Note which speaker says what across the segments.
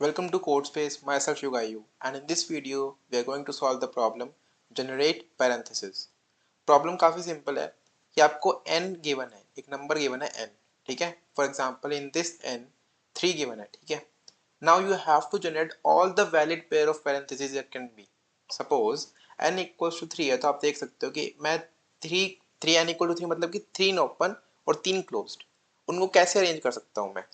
Speaker 1: Welcome to CodeSpace, myself Yugayu, and in this video we are going to solve the problem generate parenthesis. Problem काफी simple है कि आपको n given है, एक number given है n, ठीक है? For example, in this n 3 given है, ठीक है? Now you have to generate all the valid pair of parentheses that can be. Suppose n equals to 3 है तो आप देख सकते हो कि मैं 3n equal to 3 मतलब कि 3 open और 3 closed, उनको कैसे अरेंज कर सकता हूँ मैं?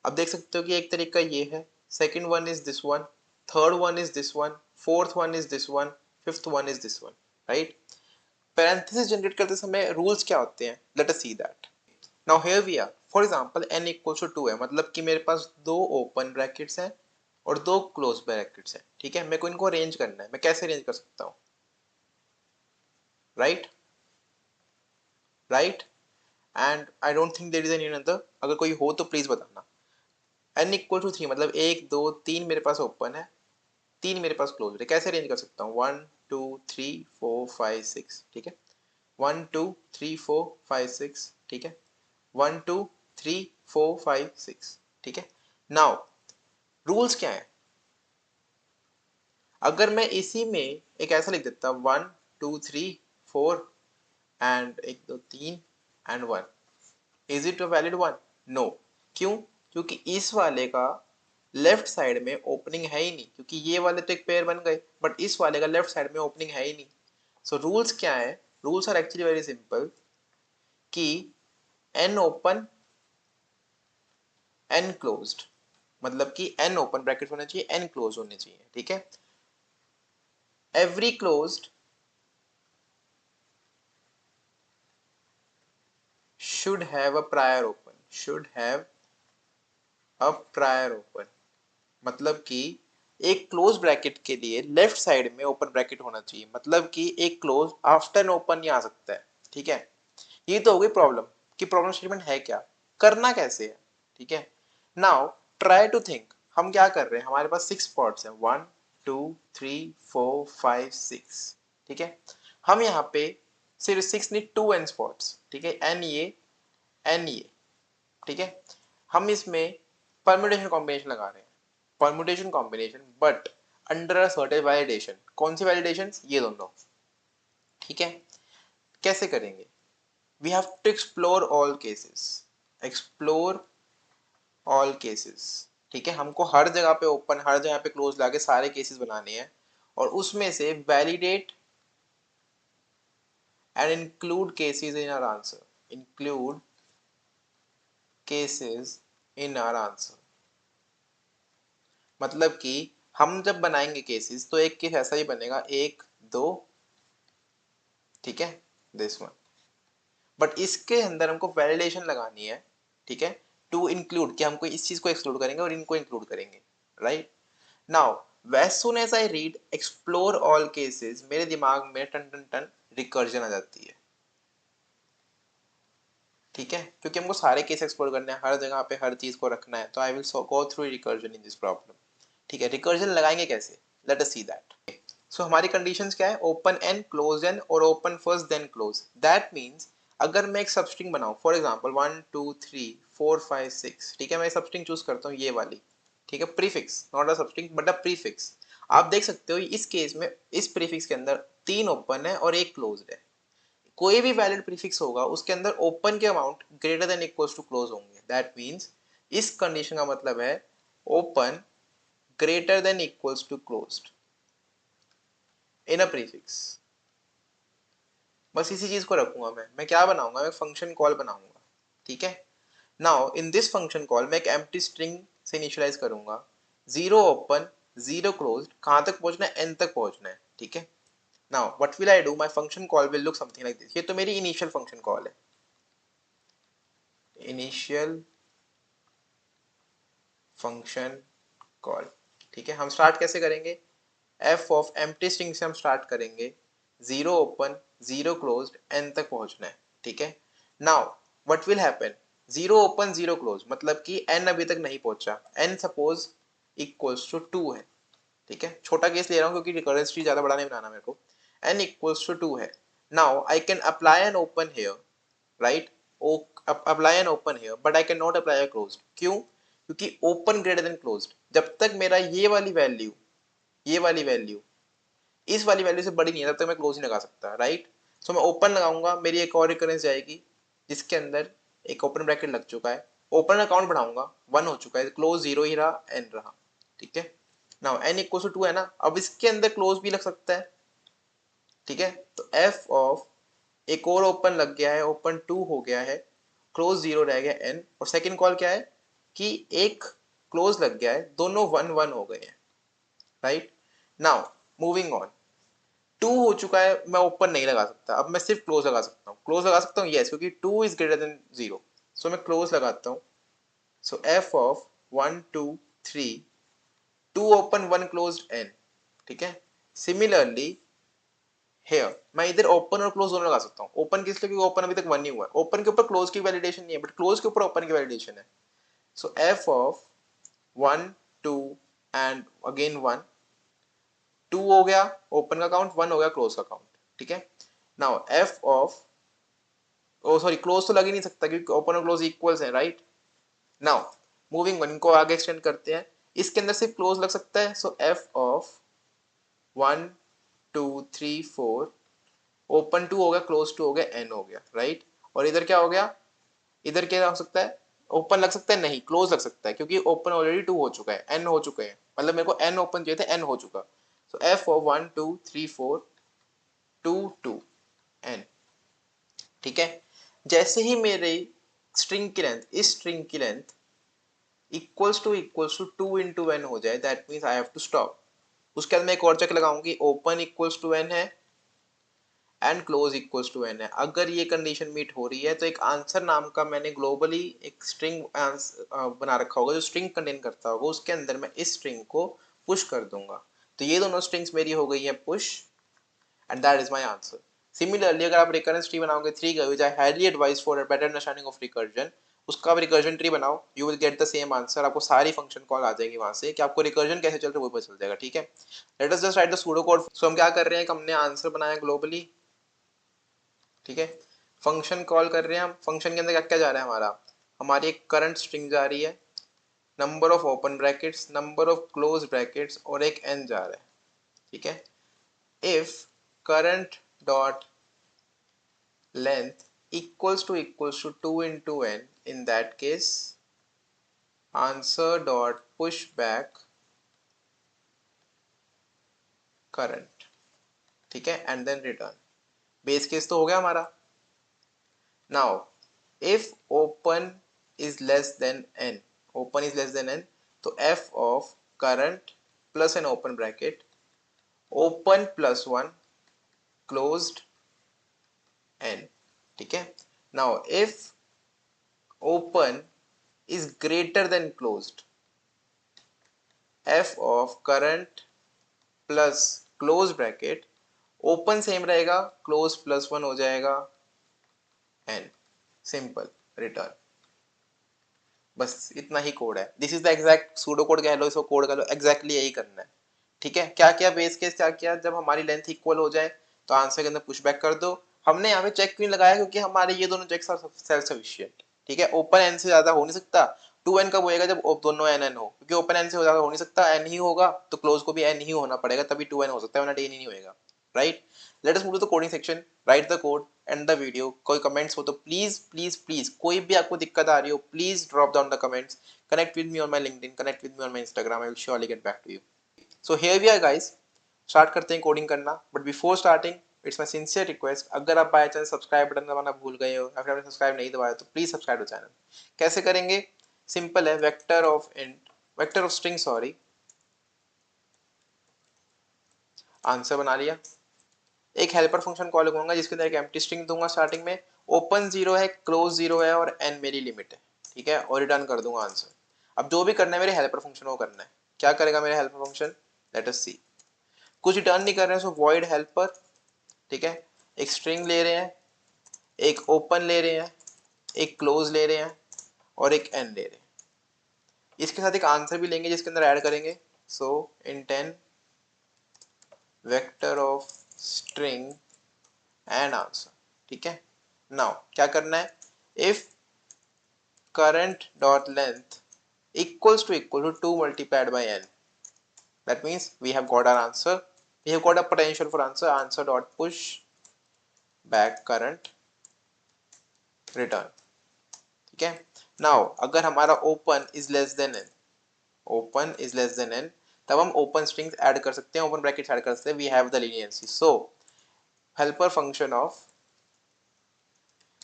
Speaker 1: अब देख सकते हो कि एक तरीका ये है, second one is this one, third one is this one, fourth one is this one, fifth one is this one, right? Parenthesis generate करते समय रूल्स क्या होते हैं, let us see that. Now here we are, for example n equals to 2 है, मतलब कि मेरे पास दो ओपन ब्रैकेट्स हैं और दो क्लोज ब्रैकेट्स हैं, ठीक है? मेरे को इनको अरेंज करना है, मैं कैसे अरेंज कर सकता हूँ? Right right and I don't think there is any another, अगर कोई हो तो प्लीज बताना. n इक्वल टू 3 मतलब एक दो तीन मेरे पास ओपन है, तीन मेरे पास क्लोज है, कैसे अरेंज कर सकता हूँ? 1 2 3 4 5 6, ठीक है? 1 2 3 4 5 6, ठीक है? 1 2 3 4 5 6, ठीक है? नाउ रूल्स क्या है? अगर मैं इसी में एक ऐसा लिख देता 1 2 3 4 एंड एक दो तीन and one, is it a valid one? No. क्यों? क्योंकि इस वाले का लेफ्ट साइड में ओपनिंग है ही नहीं, क्योंकि ये वाले तो एक पेयर बन गए, बट इस वाले का लेफ्ट साइड में ओपनिंग है ही नहीं. सो रूल्स क्या है? Rules are actually very simple कि एन ओपन एन क्लोज्ड, मतलब कि एन ओपन ब्रैकेट होना चाहिए, एन क्लोज होने चाहिए, ठीक है? Every closed should have a prior open, should have a prior open, मतलब कि एक क्लोज ब्रैकेट के लिए लेफ्ट साइड में ओपन ब्रैकेट होना चाहिए, मतलब कि एक क्लोज आफ्टर एन ओपन नहीं आ सकता है, ठीक है? ये तो हो गई प्रॉब्लम कि प्रॉब्लम स्टेटमेंट है क्या, करना कैसे है, ठीक है? नाउ ट्राई टू थिंक, हम क्या कर रहे हैं? हमारे पास 6 स्पॉट्स हैं, 1 2 3 4 5 6, ठीक है? हम यहाँ पे सिर्फ 6 नहीं, 2n स्पॉट्स, ठीक है? एन ये, ठीक है? हम इसमें परम्यूटेशन कॉम्बिनेशन लगा रहे हैं, permutation combination, but under a certain validation. कौन सी वैलिडेशन? ये दोनों, ठीक है? कैसे करेंगे? We have to explore all cases, explore all cases, ठीक है? हमको हर जगह पे ओपन, हर जगह पे क्लोज लाके सारे केसेस बनाने हैं और उसमें से validate and include cases in our answer, include cases in our answer. मतलब कि हम जब बनाएंगे केसेस तो एक केस ऐसा ही बनेगा, एक दो, ठीक है? दिस वन, बट इसके अंदर हमको वैलिडेशन लगानी है, ठीक है? टू इंक्लूड, कि हमको इस चीज को एक्सक्लूड करेंगे और इनको इंक्लूड करेंगे, right? Now as soon as I read explore all cases, मेरे दिमाग में टन टन टन रिकर्जन आ जाती है, ठीक है? क्योंकि हमको सारे केस एक्सप्लोर करने हैं, हर जगह पे हर चीज को रखना है, तो I will go through recursion in this problem, ठीक है? रिकर्जन लगाएंगे कैसे? Late us see that. सो हमारी कंडीशंस क्या है? ओपन एन, क्लोज एन और open first then close. That means अगर मैं एक सबस्ट्रिंग बनाऊं, फॉर एग्जांपल 1 2 3 4 5 6, ठीक है? मैं सबस्ट्रिंग चूज करता हूँ ये वाली, ठीक है? Prefix, not a substring but a prefix. आप देख सकते हो इस केस में इस प्रीफिक्स के अंदर तीन ओपन है और एक क्लोज है. कोई भी वैलिड प्रीफिक्स होगा उसके अंदर ओपन के amount greater than equals to close होंगे. दैट मीन्स इस कंडीशन का मतलब है open greater than equals to closed in a prefix. बस इसी चीज को रखूंगा मैं क्या बनाऊंगा? मैं फंक्शन कॉल बनाऊंगा, ठीक है? Now in this function call मैं एक एम्प्टी स्ट्रिंग से इनिशियलाइज करूंगा, जीरो ओपन जीरो क्लोज्ड, कहां तक पहुंचना है? एन तक पहुंचना है, ठीक है? Now what will I do? My function call will look something like this. ये तो मेरी इनिशियल फंक्शन कॉल है, इनिशियल फंक्शन कॉल, ठीक है? हम स्टार्ट कैसे करेंगे? एफ ऑफ एम्प्टी स्ट्रिंग से हम स्टार्ट करेंगे, zero open zero closed, n तक पहुंचना है, ठीक है? Now what will happen? Zero open zero close मतलब कि एन अभी तक नहीं पहुंचा, एन सपोज इक्वल्स टू 2 है, ठीक है? छोटा केस ले रहा हूं क्योंकि रिकरेंस ट्री ज्यादा बड़ा नहीं बनाना मेरे को. एन इक्वल्स टू 2 है. Now I can apply an open here, right? apply an open here but I cannot apply a closed. क्यों? क्योंकि ओपन ग्रेटर देन क्लोज्ड, जब तक मेरा ये वाली वैल्यू इस वाली वैल्यू से बड़ी नहीं है तब तक मैं क्लोज नहीं लगा सकता, राइट। सो मैं ओपन लगाऊंगा, मेरी एक और रिकरेंस जाएगी जिसके अंदर एक ओपन ब्रैकेट लग चुका है, ओपन अकाउंट बढ़ाऊंगा, 1 हो चुका है, क्लोज 0 ही रहा, n रहा, ठीक है। नाउ n इक्वल टू 2 है ना, अब इसके अंदर क्लोज भी लग सकता है, ठीक है। तो f ऑफ एक और ओपन लग गया है, ओपन 2 हो गया है, क्लोज 0 रह गया n, और सेकंड कॉल क्या है कि एक क्लोज लग गया है, दोनों 1 1 हो गए हैं, राइट। नाउ मूविंग ऑन, 2 हो चुका है, मैं ओपन नहीं लगा सकता, अब मैं सिर्फ क्लोज लगा सकता हूँ, क्लोज लगा सकता हूँ यस, क्योंकि 2 इज ग्रेटर देन 0, सो मैं क्लोज लगाता हूँ। सो f of 1 2 3, 2 open 1 closed n, ठीक है। सिमिलरली हेयर मैं इधर ओपन और क्लोज दोनों लगा सकता हूँ, ओपन किस लिए, क्योंकि ओपन अभी तक 1 नहीं हुआ है, ओपन के ऊपर क्लोज की वैलिडेशन नहीं है, बट क्लोज के ऊपर ओपन की वैलिडेशन है। सो f ऑफ 1 2 एंड अगेन 1, 2 हो गया ओपन का काउंट, 1 हो गया क्लोज का काउंट, ठीक है। Now f of, oh sorry close तो लग ही नहीं सकता क्योंकि ओपन और क्लोज इक्वल्स है, राइट। नाउ मूविंग ऑन, इनको आगे एक्सटेंड करते हैं, इसके अंदर सिर्फ क्लोज लग सकता है, सो f ऑफ 1 2 3 4, ओपन 2 हो गया, क्लोज 2 हो गया, n हो गया, राइट। और इधर क्या हो गया, इधर क्या हो सकता है, ओपन लग सकता है नहीं, क्लोज लग सकता है, क्योंकि ओपन ऑलरेडी 2 हो चुका है, n हो चुके हैं, मतलब मेरे को n ओपन चाहिए था, n हो चुका। सो f ऑफ 1 2 3 4 2 2 n, ठीक है। जैसे ही मेरे स्ट्रिंग की लेंथ, इस स्ट्रिंग की length equals to 2 into n हो जाए, that means I have to stop. उसके बाद मैं एक और चेक लगाऊंगी, ओपन इक्वल्स टू एन है and close equals to n है, अगर ये कंडीशन मीट हो रही है तो एक आंसर नाम का मैंने ग्लोबली एक स्ट्रिंग बना रखा होगा जो स्ट्रिंग कंटेन करता होगा, उसके अंदर मैं इस स्ट्रिंग को पुश कर दूंगा, तो ये दोनों स्ट्रिंग्स मेरी हो गई है push, and that is my answer. Similarly, अगर आप recurrence tree बनाओगे 3 का, which I highly advise for a better understanding of recursion, उसका आप recursion tree बनाओ, you will get the same answer, आपको सारी function call आ जाएगी वहां से कि आपको recursion कैसे चल रहा है वो पता चल जाएगा, ठीक है। Let us just write the pseudo code. So हम क्या कर रहे हैं कि हमने आंसर बनाया ग्लोबली, ठीक है। फंक्शन कॉल कर रहे हैं हम, फंक्शन के अंदर क्या क्या जा रहा है हमारा, हमारी एक करंट स्ट्रिंग जा रही है, number of open brackets, number of close brackets और एक n जा रहा है, ठीक है। If current dot length equals to 2 into n, in that case answer dot push back current, ठीक है, and then return। Base case तो हो गया हमारा। now if open is less than n, open is less than n, तो f of current plus an open bracket, open plus 1 closed n, ठीक है। now if open is greater than closed, f of current plus close bracket, open same रहेगा, close plus 1 हो जाएगा, N, simple, return. बस इतना ही code है, this is the exact pseudo code कह लो, इसको कोड कह लो, एग्जैक्टली यही करना है, ठीक है। क्या किया बेस केस, क्या किया, जब हमारी लेंथ इक्वल हो जाए तो आंसर के अंदर पुश बैक कर दो। हमने यहाँ पे चेक क्यों लगाया, क्योंकि हमारे ये दोनों चेक्स आर सेल्फ सफिशिएंट, ठीक है। ओपन एन से ज्यादा हो नहीं सकता, 2n कब होएगा, जब दोनों एन एन हो, क्योंकि ओपन एन से ज्यादा हो नहीं सकता, एन ही होगा तो क्लोज को भी एन ही होना पड़ेगा, तभी 2n हो सकता है, वरना 10 ही नहीं होएगा, right. Let us move to the coding section, right the code and the video. कोई कमेंट्स हो तो प्लीज प्लीज प्लीज, कोई भी आपको दिक्कत आ रही हो please drop down the comments, connect with me on my LinkedIn, connect with me on my Instagram, I will surely get back to you. So here we are guys, start करते हैं coding करना, but before starting it's my sincere request, अगर आप by chance subscribe button दबाना भूल गए हो या फिर आपने सब्सक्राइब नहीं दबाया तो प्लीज सब्सक्राइब टू चैनल। कैसे करेंगे, सिंपल है, vector of int, vector of string sorry, answer बना लिया, एक हेल्पर फंक्शन कॉल करूंगा जिसके अंदर एक एम्प्टी स्ट्रिंग दूंगा स्टार्टिंग में, ओपन 0 है, क्लोज 0 है और n मेरी लिमिट है, ठीक है, और रिटर्न कर दूंगा आंसर। अब जो भी करना है मेरे हेल्पर फंक्शन को करना है, क्या करेगा मेरा हेल्पर फंक्शन, लेट अस सी। कुछ रिटर्न नहीं कर रहे हैं, सो वॉइड हेल्पर, ठीक है, एक स्ट्रिंग ले रहे हैं, एक ओपन ले रहे हैं, एक क्लोज ले रहे हैं और एक n ले रहे हैं, इसके साथ एक आंसर भी लेंगे जिसके अंदर ऐड करेंगे, so int vector of string and answer, ठीक है। नाउ क्या करना है, if current dot length equals to 2 multiplied by n. That means we have got our answer. We have got a potential for answer. Answer dot push back current return. ठीक है. Now अगर हमारा open is less than n, open is less than n, तब हम open strings add कर सकते हैं, open brackets add कर सकते हैं. We have the leniency. So helper function of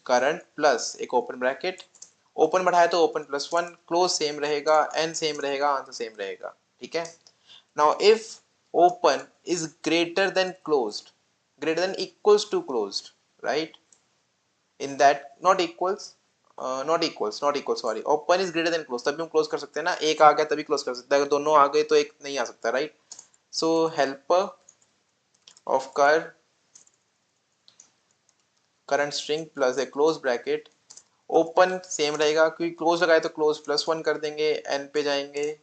Speaker 1: current plus एक open bracket, open बढ़ाया तो open plus 1, close same रहेगा, n same रहेगा, answer same रहेगा. ठीक है. Now if open is greater than closed, greater than equals to closed, right? In that not equals, sorry, open is greater than closed, तभी हम close कर सकते हैं ना. एक आ गया तभी close कर सकते हैं, अगर दोनों आ गए तो एक नहीं आ सकता, right? So helper of current string plus a close bracket, open same रहेगा क्योंकि क्लोज लगाए तो क्लोज प्लस 1 कर देंगे, n पे जाएंगे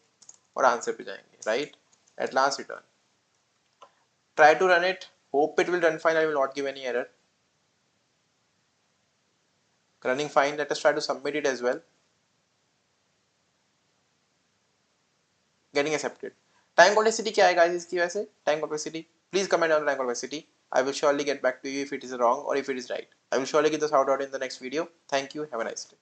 Speaker 1: और आंसर पे जाएंगे, right? At last return. Try to run it. Hope it will run fine. I will not give any error. Running fine. Let us try to submit it as well. Getting accepted. Time complexity क्या है guys इसकी वैसे? Time complexity. Please comment down the time complexity. I will surely get back to you if it is wrong or if it is right. I will surely give the shout out in the next video. Thank you. Have a nice day.